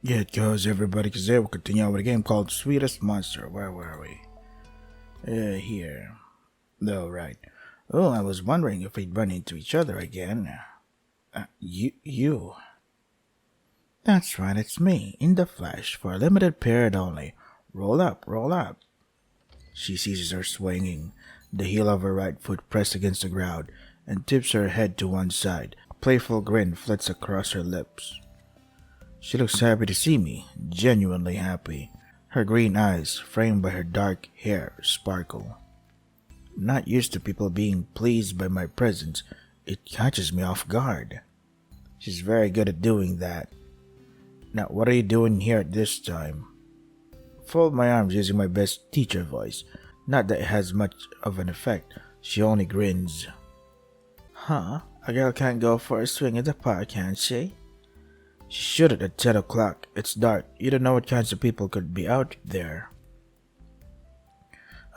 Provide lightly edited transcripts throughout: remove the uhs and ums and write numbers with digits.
Good goes everybody, because today we'll continue with a game called Sweetest Monster. Where were we? Here. Oh, right. Oh, I was wondering if we'd run into each other again. You. That's right, it's me, in the flesh, for a limited period only. Roll up, roll up. She seizes her swinging, the heel of her right foot pressed against the ground, and tips her head to one side. A playful grin flits across her lips. She looks happy to see me, genuinely happy. Her green eyes, framed by her dark hair, sparkle. I'm not used to people being pleased by my presence. It catches me off guard. She's very good at doing that. Now, what are you doing here at this time? Fold my arms using my best teacher voice. Not that it has much of an effect. She only grins. Huh? A girl can't go for a swing at the park, can she? She shouldn't at 10 o'clock. It's dark. You don't know what kinds of people could be out there.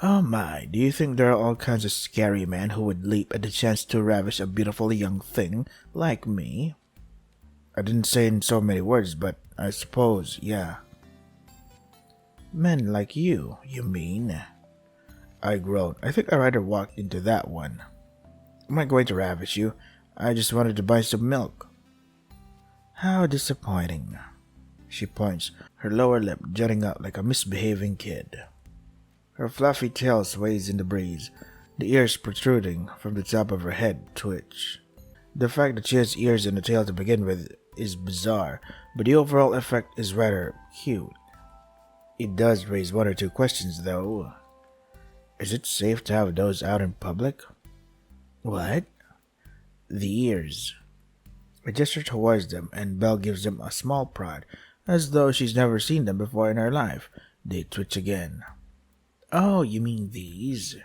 Oh my, do you think there are all kinds of scary men who would leap at the chance to ravish a beautiful young thing like me? I didn't say it in so many words, but I suppose, yeah. Men like you mean? I groaned. I think I'd rather walk into that one. I'm not going to ravish you. I just wanted to buy some milk. How disappointing. She points, her lower lip jutting out like a misbehaving kid. Her fluffy tail sways in the breeze, the ears protruding from the top of her head twitch. The fact that she has ears and a tail to begin with is bizarre, but the overall effect is rather cute. It does raise one or two questions, though. Is it safe to have those out in public? What? The ears. I gesture towards them, and Belle gives them a small prod, as though she's never seen them before in her life. They twitch again. Oh, you mean these?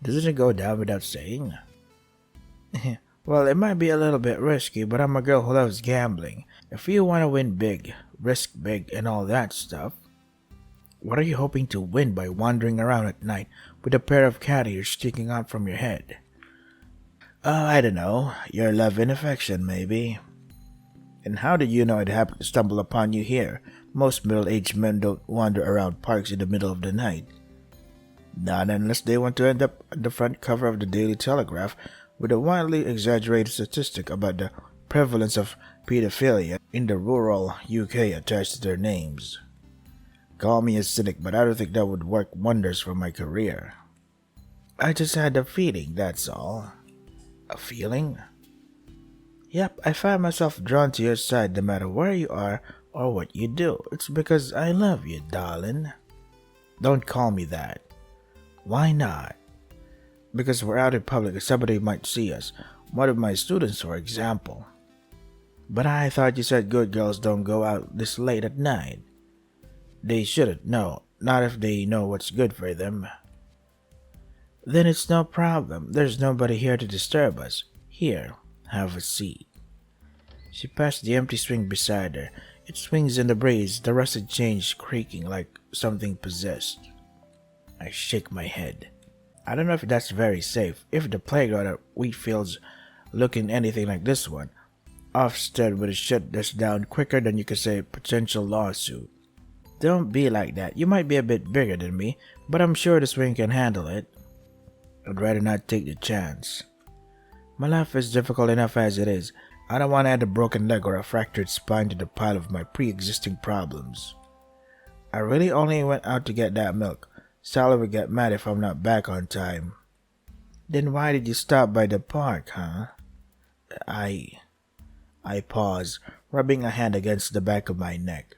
Doesn't it go down without saying? Well, it might be a little bit risky, but I'm a girl who loves gambling. If you want to win big, risk big, and all that stuff. What are you hoping to win by wandering around at night with a pair of cat ears sticking out from your head? I don't know. Your love and affection, maybe. And how did you know I'd happen to stumble upon you here? Most middle-aged men don't wander around parks in the middle of the night. Not unless they want to end up on the front cover of the Daily Telegraph with a wildly exaggerated statistic about the prevalence of pedophilia in the rural UK attached to their names. Call me a cynic, but I don't think that would work wonders for my career. I just had a feeling, that's all. A feeling? Yep, I find myself drawn to your side no matter where you are or what you do. It's because I love you, darling. Don't call me that. Why not? Because we're out in public and somebody might see us. One of my students, for example. But I thought you said good girls don't go out this late at night. They shouldn't, no. Not if they know what's good for them. Then it's no problem. There's nobody here to disturb us. Here, have a seat. She passed the empty swing beside her. It swings in the breeze, the rusted chains creaking like something possessed. I shake my head. I don't know if that's very safe. If the playground at Wheatfield's looking anything like this one, Ofsted would have shut this down quicker than you could say potential lawsuit. Don't be like that. You might be a bit bigger than me, but I'm sure the swing can handle it. I'd rather not take the chance. My life is difficult enough as it is. I don't want to add a broken leg or a fractured spine to the pile of my pre-existing problems. I really only went out to get that milk. Sally would get mad if I'm not back on time. Then why did you stop by the park, huh? I pause, rubbing a hand against the back of my neck.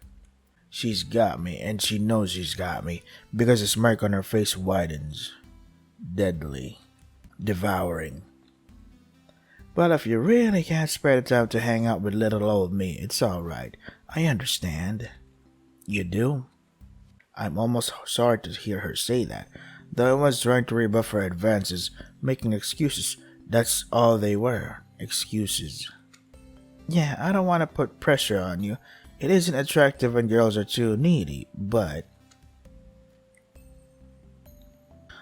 She's got me, and she knows she's got me, because the smirk on her face widens. Deadly. Devouring. Well, if you really can't spare the time to hang out with little old me, it's alright. I understand. You do? I'm almost sorry to hear her say that, though I was trying to rebuff her advances, making excuses. That's all they were, excuses. Yeah, I don't want to put pressure on you. It isn't attractive when girls are too needy, but...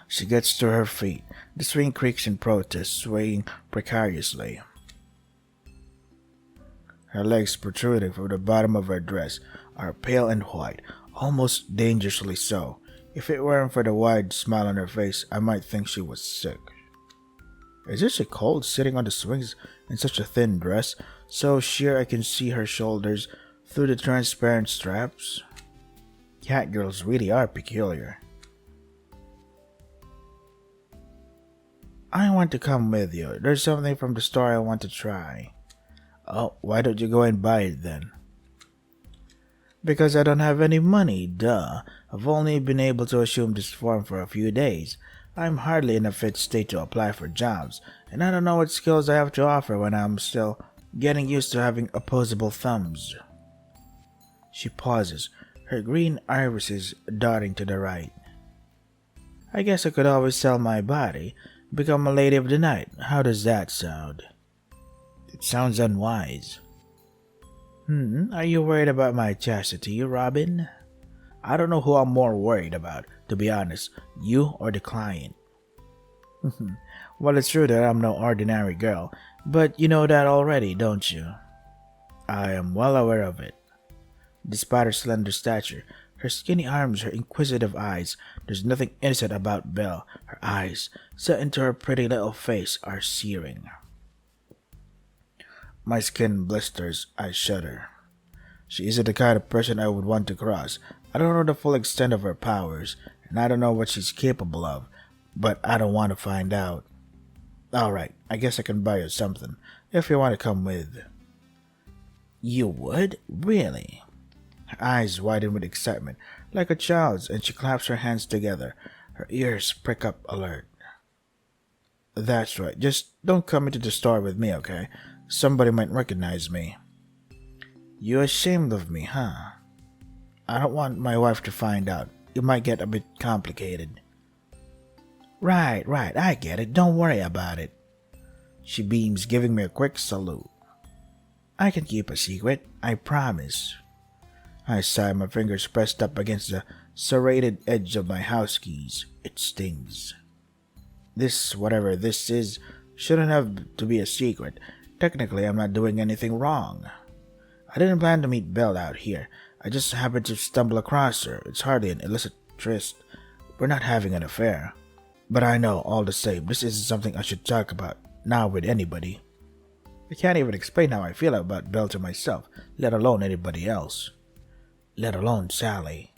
She gets to her feet. The swing creaks in protest, swaying precariously. Her legs protruding from the bottom of her dress, are pale and white, almost dangerously so. If it weren't for the wide smile on her face, I might think she was sick. Is it she cold sitting on the swings in such a thin dress, so sheer I can see her shoulders through the transparent straps? Cat girls really are peculiar. I want to come with you. There's something from the store I want to try. Oh, why don't you go and buy it then? Because I don't have any money, duh. I've only been able to assume this form for a few days. I'm hardly in a fit state to apply for jobs, and I don't know what skills I have to offer when I'm still getting used to having opposable thumbs. She pauses, her green irises darting to the right. I guess I could always sell my body, become a lady of the night. How does that sound? It sounds unwise. Are you worried about my chastity, Robin? I don't know who I'm more worried about, to be honest, you or the client. Well, it's true that I'm no ordinary girl, but you know that already, don't you? I am well aware of it. Despite her slender stature, her skinny arms, her inquisitive eyes, there's nothing innocent about Belle. Her eyes, set into her pretty little face, are searing. My skin blisters, I shudder. She isn't the kind of person I would want to cross. I don't know the full extent of her powers, and I don't know what she's capable of, but I don't want to find out. Alright, I guess I can buy you something, if you want to come with. You would? Really? Her eyes widen with excitement, like a child's, and she claps her hands together. Her ears prick up alert. That's right, just don't come into the store with me, okay? Somebody might recognize me. You ashamed of me, huh? I don't want my wife to find out. It might get a bit complicated. Right, I get it. Don't worry about it. She beams, giving me a quick salute. I can keep a secret, I promise. I sigh, my fingers pressed up against the serrated edge of my house keys. It stings. This, whatever this is, shouldn't have to be a secret. Technically, I'm not doing anything wrong. I didn't plan to meet Belle out here. I just happened to stumble across her. It's hardly an illicit tryst. We're not having an affair. But I know, all the same, this isn't something I should talk about, now with anybody. I can't even explain how I feel about Belle to myself, let alone anybody else. Let alone Sally.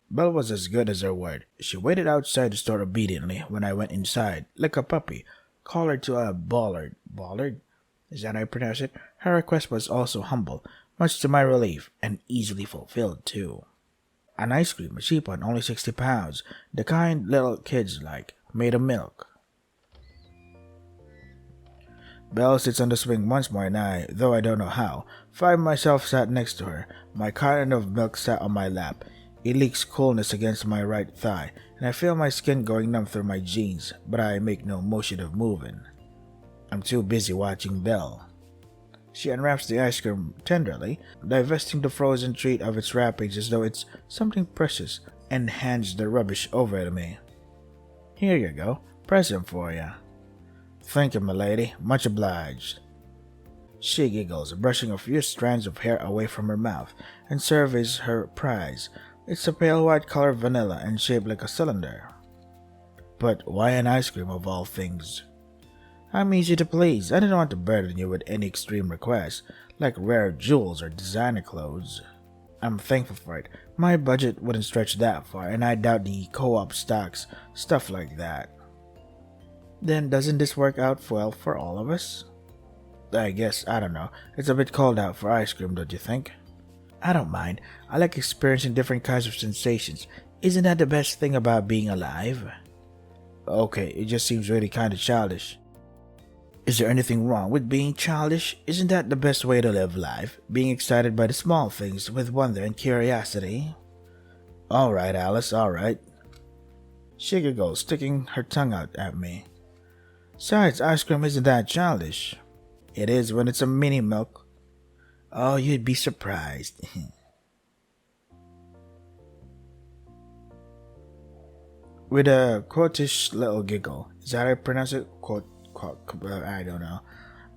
Belle was as good as her word. She waited outside the store obediently when I went inside, like a puppy, collared to a bollard. Bollard? Is that how I pronounce it? Her request was also humble, much to my relief, and easily fulfilled too. An ice cream, a cheap one, only 60 pounds, the kind little kids like, made of milk. Belle sits on the swing once more, and I, though I don't know how, find myself sat next to her. My carton of milk sat on my lap. It leaks coolness against my right thigh, and I feel my skin going numb through my jeans, but I make no motion of moving. I'm too busy watching Belle. She unwraps the ice cream tenderly, divesting the frozen treat of its wrappings as though it's something precious, and hands the rubbish over to me. Here you go, present for you. Thank you, milady, much obliged. She giggles, brushing a few strands of hair away from her mouth, and surveys her prize. It's a pale white color vanilla and shaped like a cylinder. But why an ice cream of all things? I'm easy to please. I didn't want to burden you with any extreme requests, like rare jewels or designer clothes. I'm thankful for it. My budget wouldn't stretch that far, and I doubt the co-op stocks, stuff like that. Then doesn't this work out well for all of us? I guess, I don't know. It's a bit cold out for ice cream, don't you think? I don't mind. I like experiencing different kinds of sensations. Isn't that the best thing about being alive? Okay, it just seems really kind of childish. Is there anything wrong with being childish? Isn't that the best way to live life? Being excited by the small things with wonder and curiosity? Alright, Alice, alright. She giggles, sticking her tongue out at me. Besides, ice cream isn't that childish. It is when it's a mini milk. Oh, you'd be surprised. With a quotish little giggle. Is that how I pronounce it? I don't know.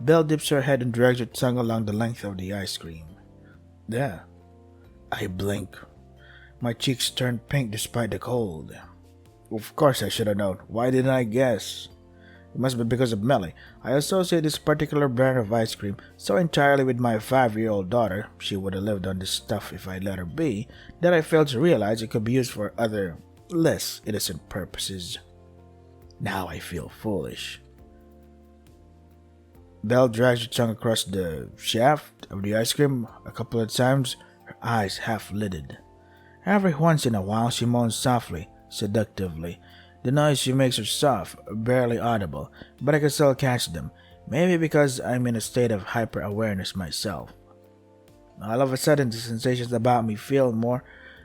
Belle dips her head and drags her tongue along the length of the ice cream. Yeah. I blink. My cheeks turn pink despite the cold. Of course I should have known. Why didn't I guess? It must be because of Melly. I associate this particular brand of ice cream so entirely with my 5-year-old daughter, she would have lived on this stuff if I let her be, that I failed to realize it could be used for other, less innocent purposes. Now I feel foolish. Belle drags her tongue across the shaft of the ice cream a couple of times, her eyes half-lidded. Every once in a while she moans softly, seductively. The noise she makes are soft, barely audible, but I can still catch them, maybe because I'm in a state of hyper-awareness myself. All of a sudden the sensations about me feel more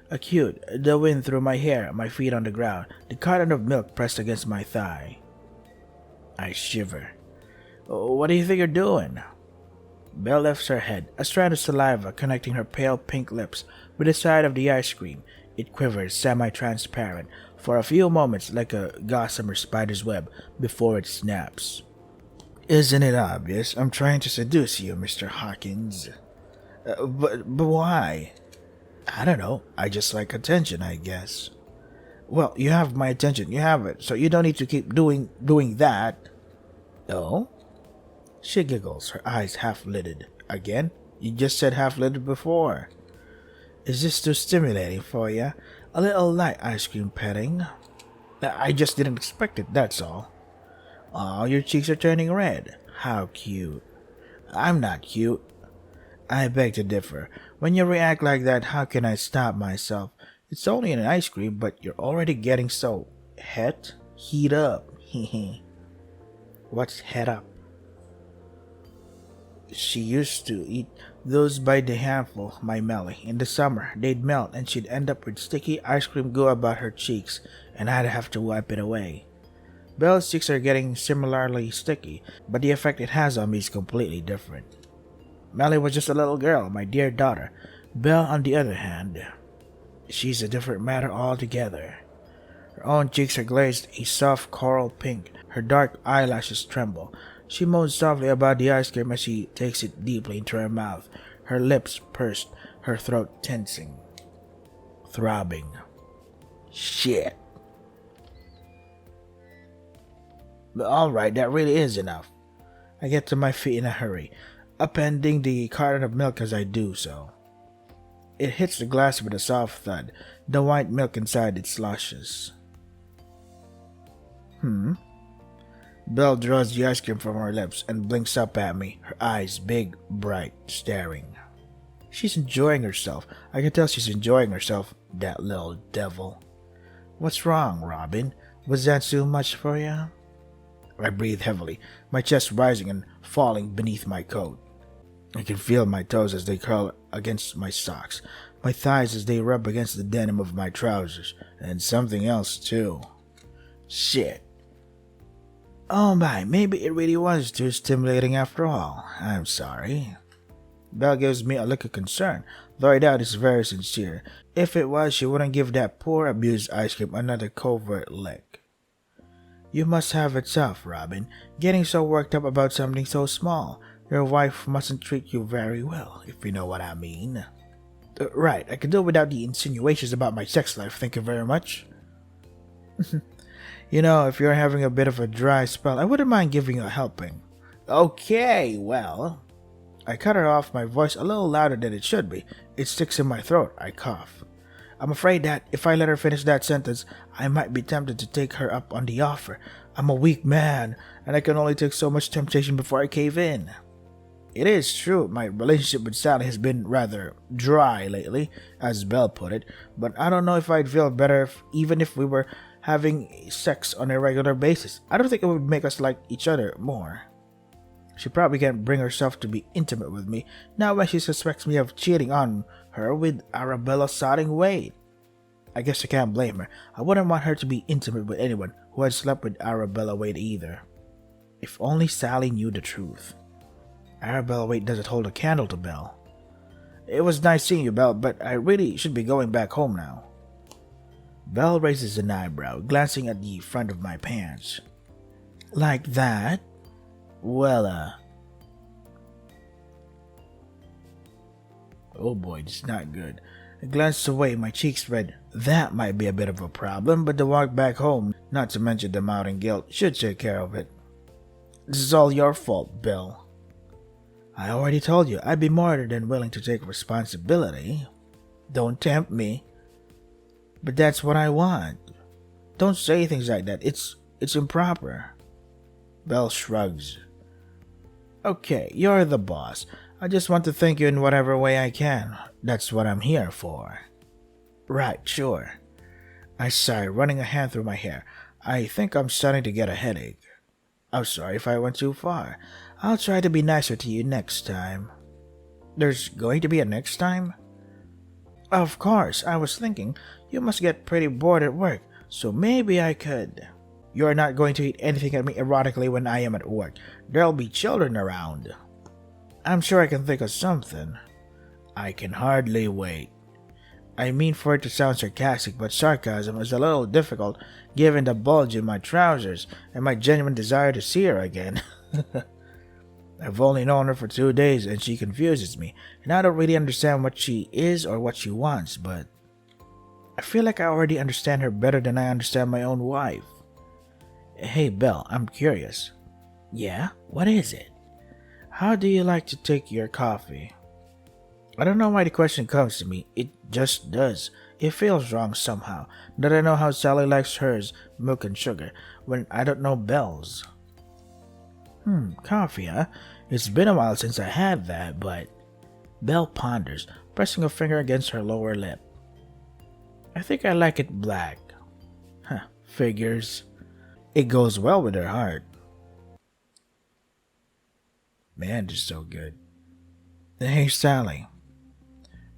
acute, the wind through my hair, my feet on the ground, the carton of milk pressed against my thigh. I shiver. What do you think you're doing? Belle lifts her head, a strand of saliva connecting her pale pink lips with the side of the ice cream. It quivers semi-transparent for a few moments like a gossamer spider's web before it snaps. Isn't it obvious? I'm trying to seduce you, Mr. Hawkins. But why? I don't know. I just like attention, I guess. Well, you have my attention. You have it. So you don't need to keep doing that. Oh? She giggles, her eyes half-lidded. Again? You just said half-lidded before. Is this too stimulating for you? A little light ice cream petting? I just didn't expect it, that's all. Aw, your cheeks are turning red. How cute. I'm not cute. I beg to differ. When you react like that, how can I stop myself? It's only an ice cream, but you're already getting so... Het? Heat up. Hehe. What's het up? She used to eat those by the handful, my Melly. In the summer, they'd melt and she'd end up with sticky ice cream goo about her cheeks, and I'd have to wipe it away. Belle's cheeks are getting similarly sticky, but the effect it has on me is completely different. Melly was just a little girl, my dear daughter. Belle, on the other hand, she's a different matter altogether. Her own cheeks are glazed a soft coral pink. Her dark eyelashes tremble. She moans softly about the ice cream as she takes it deeply into her mouth, her lips pursed, her throat tensing, throbbing. Shit. But alright, that really is enough. I get to my feet in a hurry, upending the carton of milk as I do so. It hits the glass with a soft thud. The white milk inside it sloshes. Belle draws the ice cream from her lips and blinks up at me, her eyes big, bright, staring. She's enjoying herself. I can tell she's enjoying herself, that little devil. What's wrong, Robin? Was that too much for you? I breathe heavily, my chest rising and falling beneath my coat. I can feel my toes as they curl against my socks, my thighs as they rub against the denim of my trousers, and something else too. Shit. Oh my, maybe it really was too stimulating after all. I'm sorry. Belle gives me a look of concern, though I doubt it's very sincere. If it was, she wouldn't give that poor abused ice cream another covert lick. You must have it tough, Robin, getting so worked up about something so small. Your wife mustn't treat you very well, if you know what I mean. Right, I can do without the insinuations about my sex life, thank you very much. You know, if you're having a bit of a dry spell, I wouldn't mind giving you a helping. Okay, well... I cut her off, my voice a little louder than it should be. It sticks in my throat. I cough. I'm afraid that if I let her finish that sentence, I might be tempted to take her up on the offer. I'm a weak man, and I can only take so much temptation before I cave in. It is true, my relationship with Sally has been rather dry lately, as Belle put it, but I don't know if I'd feel better even if we were having sex on a regular basis. I don't think it would make us like each other more. She probably can't bring herself to be intimate with me now when she suspects me of cheating on her with Arabella sodding Wade. I guess I can't blame her. I wouldn't want her to be intimate with anyone who had slept with Arabella Wade either. If only Sally knew the truth. Arabella Wade doesn't hold a candle to Belle. It was nice seeing you, Belle, but I really should be going back home now. Belle raises an eyebrow, glancing at the front of my pants. Like that? Well, Oh boy, this is not good. I glanced away, my cheeks red. That might be a bit of a problem, but the walk back home, not to mention the mounting guilt, should take care of it. This is all your fault, Bill. I already told you I'd be more than willing to take responsibility. Don't tempt me. But that's what I want. Don't say things like that. It's improper. Belle shrugs. Okay, you're the boss. I just want to thank you in whatever way I can. That's what I'm here for. Right, sure. I sigh, running a hand through my hair. I think I'm starting to get a headache. I'm sorry if I went too far. I'll try to be nicer to you next time. There's going to be a next time? Of course, I was thinking you must get pretty bored at work, so maybe I could. You're not going to eat anything at me erotically when I am at work. There'll be children around. I'm sure I can think of something. I can hardly wait. I mean for it to sound sarcastic, but sarcasm is a little difficult given the bulge in my trousers and my genuine desire to see her again. I've only known her for 2 days and she confuses me, and I don't really understand what she is or what she wants, but I feel like I already understand her better than I understand my own wife. Hey, Belle, I'm curious. Yeah? What is it? How do you like to take your coffee? I don't know why the question comes to me. It just does. It feels wrong somehow that I know how Sally likes hers, milk and sugar, when I don't know Belle's. Coffee, huh? It's been a while since I had that, but... Belle ponders, pressing a finger against her lower lip. I think I like it black. Figures. It goes well with her heart. Man, this is so good. Hey, Sally.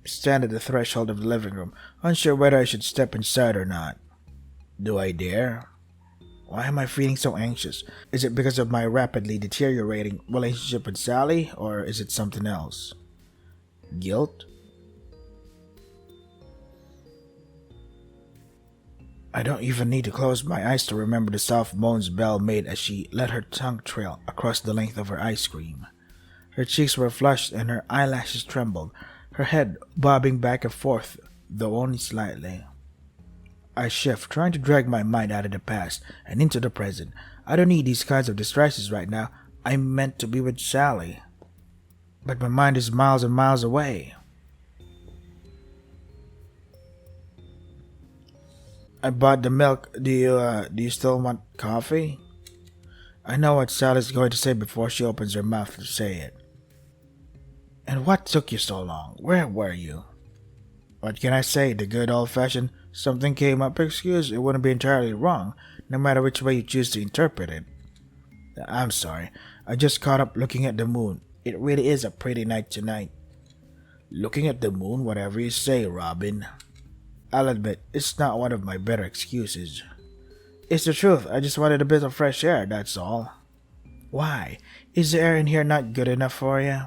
I stand at the threshold of the living room, unsure whether I should step inside or not. Do I dare? Why am I feeling so anxious? Is it because of my rapidly deteriorating relationship with Sally, or is it something else? Guilt? I don't even need to close my eyes to remember the soft moans Belle made as she let her tongue trail across the length of her ice cream. Her cheeks were flushed and her eyelashes trembled, her head bobbing back and forth, though only slightly. I shift, trying to drag my mind out of the past and into the present. I don't need these kinds of distresses right now. I'm meant to be with Sally. But my mind is miles and miles away. I bought the milk. Do you still want coffee? I know what Sally's going to say before she opens her mouth to say it. And what took you so long? Where were you? What can I say? The good old-fashioned something came up excuse. It wouldn't be entirely wrong, no matter which way you choose to interpret it. I'm sorry. I just caught up looking at the moon. It really is a pretty night tonight. Looking at the moon, whatever you say, Robin. I'll admit, it's not one of my better excuses. It's the truth. I just wanted a bit of fresh air, that's all. Why? Is the air in here not good enough for you?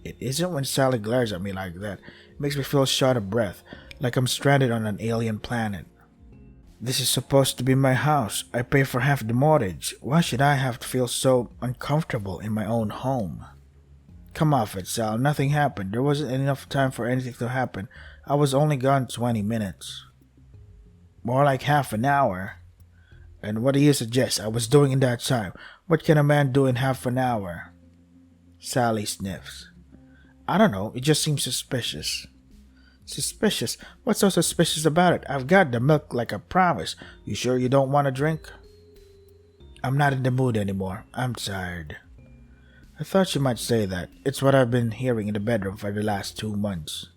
It isn't when Sally glares at me like that. It makes me feel short of breath, like I'm stranded on an alien planet. This is supposed to be my house. I pay for half the mortgage. Why should I have to feel so uncomfortable in my own home? Come off it, Sal. Nothing happened. There wasn't enough time for anything to happen. I was only gone 20 minutes. More like half an hour. And what do you suggest I was doing in that time? What can a man do in half an hour? Sally sniffs. I don't know. It just seems suspicious. Suspicious? What's so suspicious about it? I've got the milk like I promised. You sure you don't want a drink? I'm not in the mood anymore. I'm tired. I thought you might say that. It's what I've been hearing in the bedroom for the last 2 months.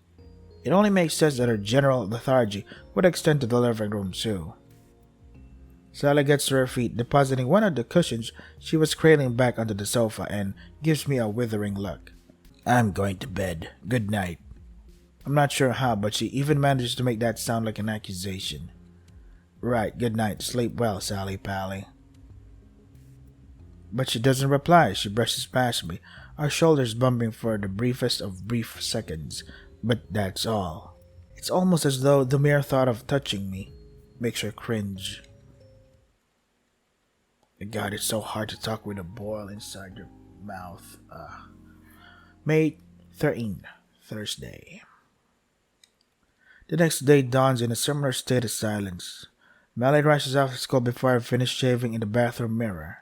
It only makes sense that her general lethargy would extend to the living room too. Sally gets to her feet, depositing one of the cushions she was cradling back onto the sofa, and gives me a withering look. I'm going to bed. Good night. I'm not sure how, but she even manages to make that sound like an accusation. Right, good night. Sleep well, Sally Pally. But she doesn't reply. She brushes past me, our shoulders bumping for the briefest of brief seconds. But that's all. It's almost as though the mere thought of touching me makes her cringe. God, it's so hard to talk with a boil inside your mouth. May 13th. Thursday. The next day dawns in a similar state of silence. Melly rushes off to school before I finish shaving in the bathroom mirror.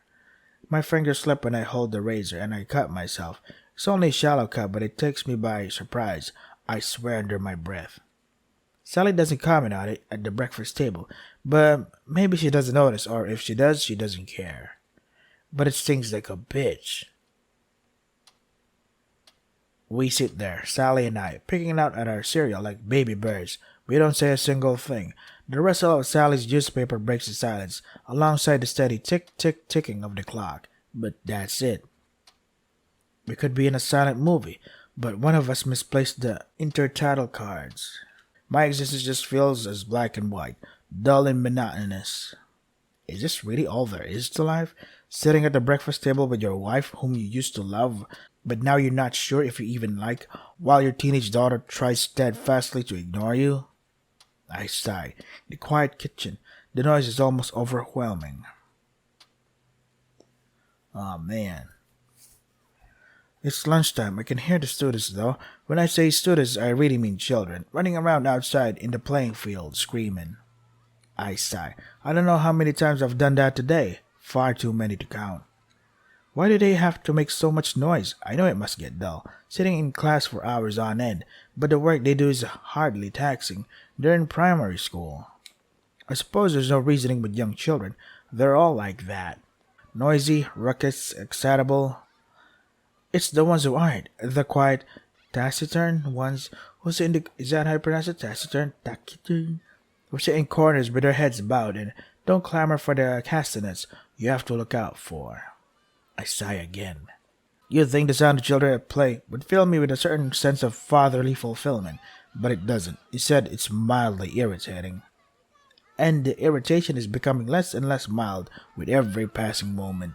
My fingers slip when I hold the razor and I cut myself. It's only a shallow cut, but it takes me by surprise. I swear under my breath. Sally doesn't comment on it at the breakfast table, but maybe she doesn't notice, or if she does, she doesn't care. But it stings like a bitch. We sit there, Sally and I, picking out at our cereal like baby birds. We don't say a single thing. The rustle of Sally's newspaper breaks the silence, alongside the steady tick-tick-ticking of the clock. But that's it. We could be in a silent movie, but one of us misplaced the intertitle cards. My existence just feels as black and white, dull and monotonous. Is this really all there is to life? Sitting at the breakfast table with your wife whom you used to love, but now you're not sure if you even like, while your teenage daughter tries steadfastly to ignore you? I sigh. In the quiet kitchen, the noise is almost overwhelming. Oh man. It's lunchtime. I can hear the students though. When I say students, I really mean children, running around outside in the playing field, screaming. I sigh. I don't know how many times I've done that today. Far too many to count. Why do they have to make so much noise? I know it must get dull, sitting in class for hours on end, but the work they do is hardly taxing. They're in primary school. I suppose there's no reasoning with young children. They're all like that. Noisy, ruckus, excitable. It's the ones who aren't. The quiet, taciturn ones who sit in the... Is that how you pronounce it? Taciturn? Who sit in corners with their heads bowed and don't clamor for the castanets you have to look out for. I sigh again. You'd think the sound of children at play would fill me with a certain sense of fatherly fulfillment, but it doesn't. Instead, it's mildly irritating. And the irritation is becoming less and less mild with every passing moment.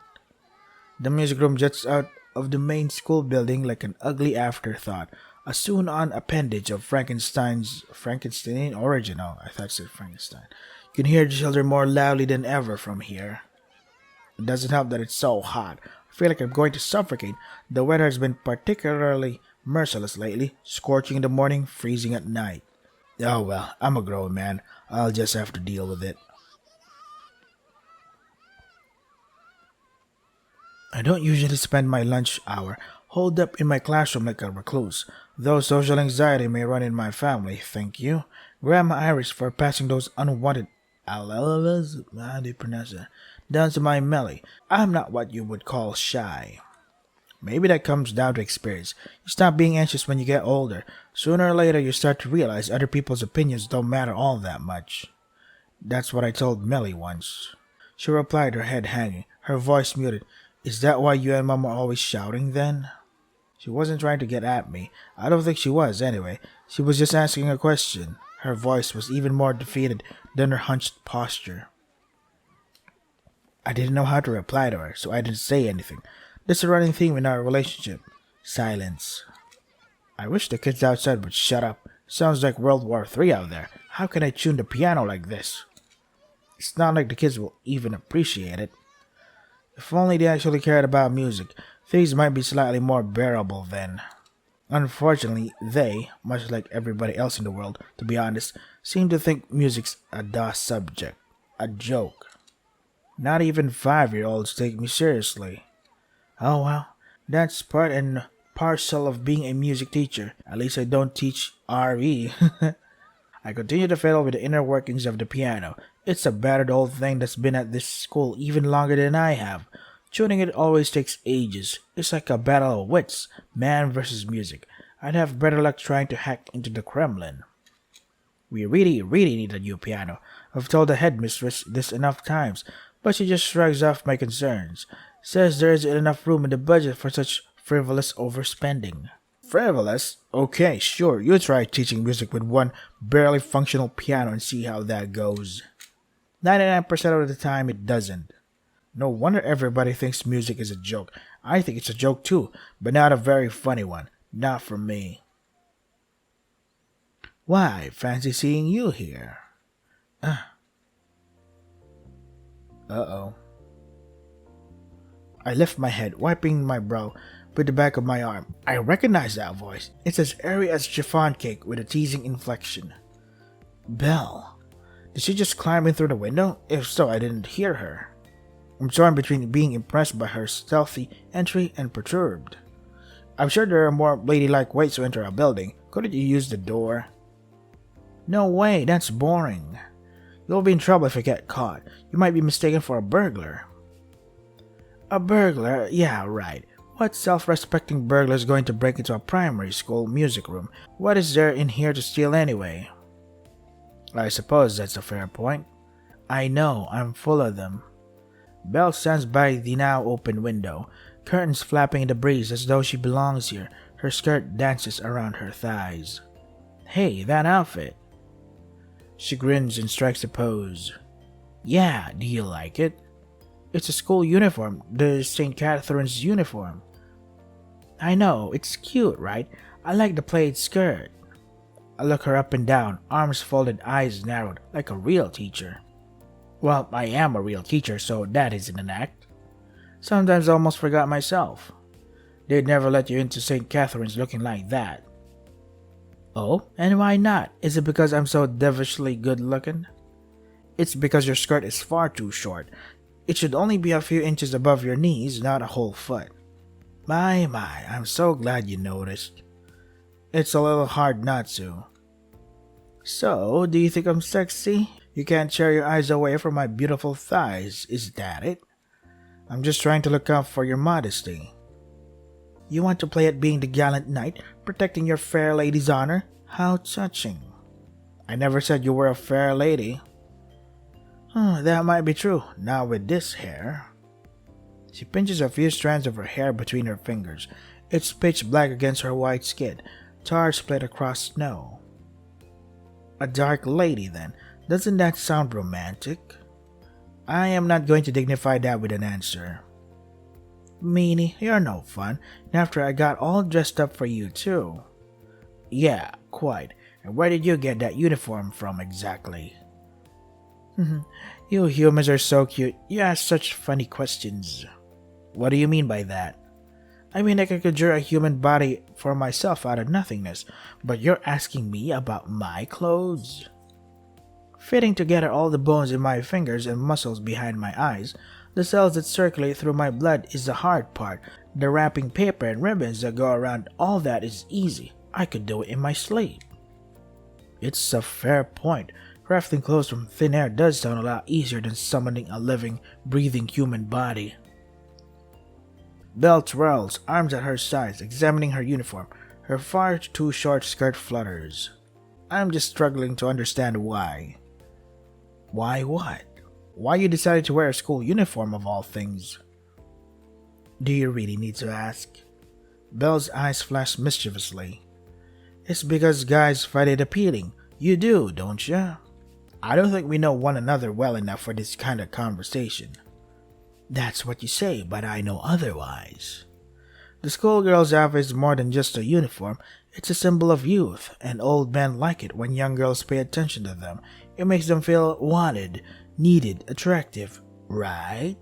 The music room juts out of the main school building like an ugly afterthought, a soon-on appendage of Frankenstein original. I thought it said Frankenstein. You can hear the children more loudly than ever from here. It doesn't help that it's so hot. I feel like I'm going to suffocate. The weather has been particularly merciless lately, scorching in the morning, freezing at night. Oh well, I'm a grown man. I'll just have to deal with it. I don't usually spend my lunch hour holed up in my classroom like a recluse, though social anxiety may run in my family, thank you, Grandma Iris, for passing those unwanted allellas, how do you pronounce that, down to my Melly. I'm not what you would call shy. Maybe that comes down to experience. You stop being anxious when you get older. Sooner or later you start to realize other people's opinions don't matter all that much. That's what I told Melly once. She replied, her head hanging, her voice muted. Is that why you and Mom are always shouting then? She wasn't trying to get at me. I don't think she was, anyway. She was just asking a question. Her voice was even more defeated than her hunched posture. I didn't know how to reply to her, so I didn't say anything. That's a running theme in our relationship. Silence. I wish the kids outside would shut up. Sounds like World War III out there. How can I tune the piano like this? It's not like the kids will even appreciate it. If only they actually cared about music, things might be slightly more bearable then. Unfortunately, they, much like everybody else in the world, to be honest, seem to think music's a duh subject, a joke. Not even 5-year-olds take me seriously. Oh well, that's part and parcel of being a music teacher. At least I don't teach RE. I continue to fiddle with the inner workings of the piano. It's a battered old thing that's been at this school even longer than I have. Tuning it always takes ages. It's like a battle of wits, man versus music. I'd have better luck trying to hack into the Kremlin. We really, really need a new piano. I've told the headmistress this enough times, but she just shrugs off my concerns. Says there isn't enough room in the budget for such frivolous overspending. Frivolous? Okay, sure, you try teaching music with one barely functional piano and see how that goes. 99% of the time it doesn't. No wonder everybody thinks music is a joke. I think it's a joke too, but not a very funny one. Not for me. Why, fancy seeing you here. Uh-oh. I lift my head, wiping my brow with the back of my arm. I recognize that voice. It's as airy as chiffon cake with a teasing inflection. Belle. Did she just climb in through the window? If so, I didn't hear her. I'm torn between being impressed by her stealthy entry and perturbed. I'm sure there are more ladylike ways to enter a building. Couldn't you use the door? No way, that's boring. You'll be in trouble if you get caught. You might be mistaken for a burglar. A burglar? Yeah, right. What self-respecting burglar is going to break into a primary school music room? What is there in here to steal anyway? I suppose that's a fair point. I know, I'm full of them. Belle stands by the now open window, curtains flapping in the breeze as though she belongs here. Her skirt dances around her thighs. Hey, that outfit. She grins and strikes a pose. Yeah, do you like it? It's a school uniform, the St. Catherine's uniform. I know, it's cute, right? I like the plaid skirt. I look her up and down, arms folded, eyes narrowed, like a real teacher. Well, I am a real teacher, so that isn't an act. Sometimes I almost forgot myself. They'd never let you into St. Catherine's looking like that. Oh, and why not? Is it because I'm so devilishly good looking? It's because your skirt is far too short. It should only be a few inches above your knees, not a whole foot. My, I'm so glad you noticed. It's a little hard not to. So, do you think I'm sexy? You can't tear your eyes away from my beautiful thighs, is that it? I'm just trying to look out for your modesty. You want to play at being the gallant knight, protecting your fair lady's honor? How touching. I never said you were a fair lady. That might be true, not with this hair. She pinches a few strands of her hair between her fingers. It's pitch black against her white skin, tar split across snow. A dark lady, then. Doesn't that sound romantic? I am not going to dignify that with an answer. Meanie, you're no fun, and after I got all dressed up for you too. Yeah, quite. And where did you get that uniform from exactly? You humans are so cute. You ask such funny questions. What do you mean by that? I mean, I can conjure a human body for myself out of nothingness, but you're asking me about my clothes? Fitting together all the bones in my fingers and muscles behind my eyes, the cells that circulate through my blood is the hard part. The wrapping paper and ribbons that go around all that is easy. I could do it in my sleep. It's a fair point. Crafting clothes from thin air does sound a lot easier than summoning a living, breathing human body. Belle twirls, arms at her sides, examining her uniform. Her far too short skirt flutters. I'm just struggling to understand why. Why what? Why you decided to wear a school uniform of all things? Do you really need to ask? Belle's eyes flash mischievously. It's because guys find it appealing. You do, don't you? I don't think we know one another well enough for this kind of conversation. That's what you say, but I know otherwise. The schoolgirl's outfit is more than just a uniform. It's a symbol of youth, and old men like it when young girls pay attention to them. It makes them feel wanted, needed, attractive, right?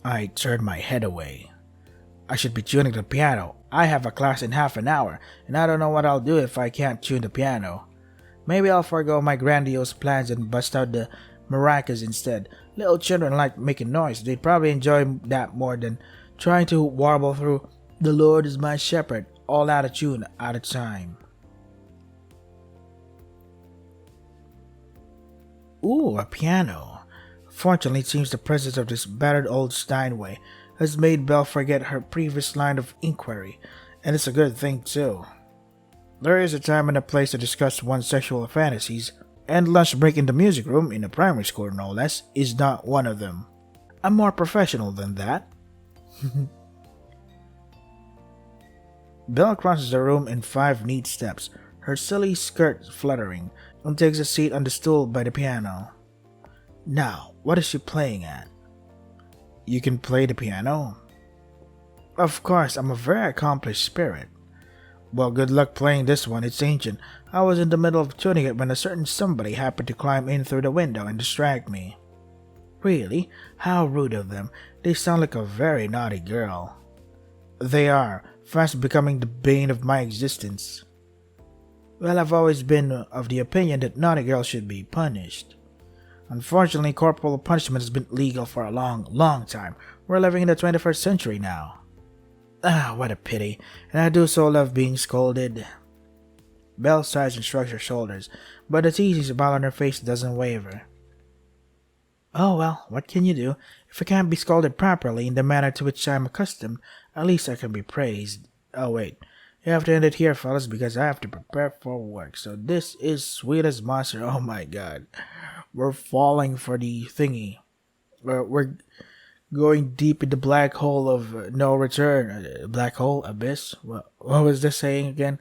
I turned my head away. I should be tuning the piano. I have a class in half an hour, and I don't know what I'll do if I can't tune the piano. Maybe I'll forego my grandiose plans and bust out the maracas instead. Little children like making noise. They'd probably enjoy that more than trying to warble through "The Lord is my shepherd," all out of tune, out of time. Ooh, a piano. Fortunately, it seems the presence of this battered old Steinway has made Belle forget her previous line of inquiry, and it's a good thing too. There is a time and a place to discuss one's sexual fantasies, and lunch break in the music room, in a primary school no less, is not one of them. I'm more professional than that. Belle crosses the room in 5 neat steps, her silly skirt fluttering, and takes a seat on the stool by the piano. Now, what is she playing at? You can play the piano? Of course, I'm a very accomplished spirit. Well, good luck playing this one, it's ancient. I was in the middle of tuning it when a certain somebody happened to climb in through the window and distract me. Really? How rude of them. They sound like a very naughty girl. They are, fast becoming the bane of my existence. Well, I've always been of the opinion that naughty girls should be punished. Unfortunately, corporal punishment has been legal for a long, long time. We're living in the 21st century now. Ah, what a pity. And I do so love being scolded. Belle sighs and shrugs her shoulders, but the teasing smile on her face doesn't waver. Oh well, what can you do? If I can't be scolded properly in the manner to which I am accustomed, at least I can be praised. Oh wait, you have to end it here, fellas, because I have to prepare for work. So this is Sweetest Monster. Oh my god. We're falling for the thingy. We're going deep in the black hole of no return. Black hole? Abyss? What was this saying again?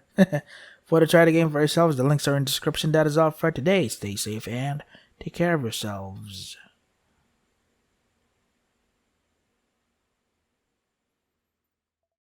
For to try the game for yourselves, the links are in the description. That is all for today. Stay safe and take care of yourselves.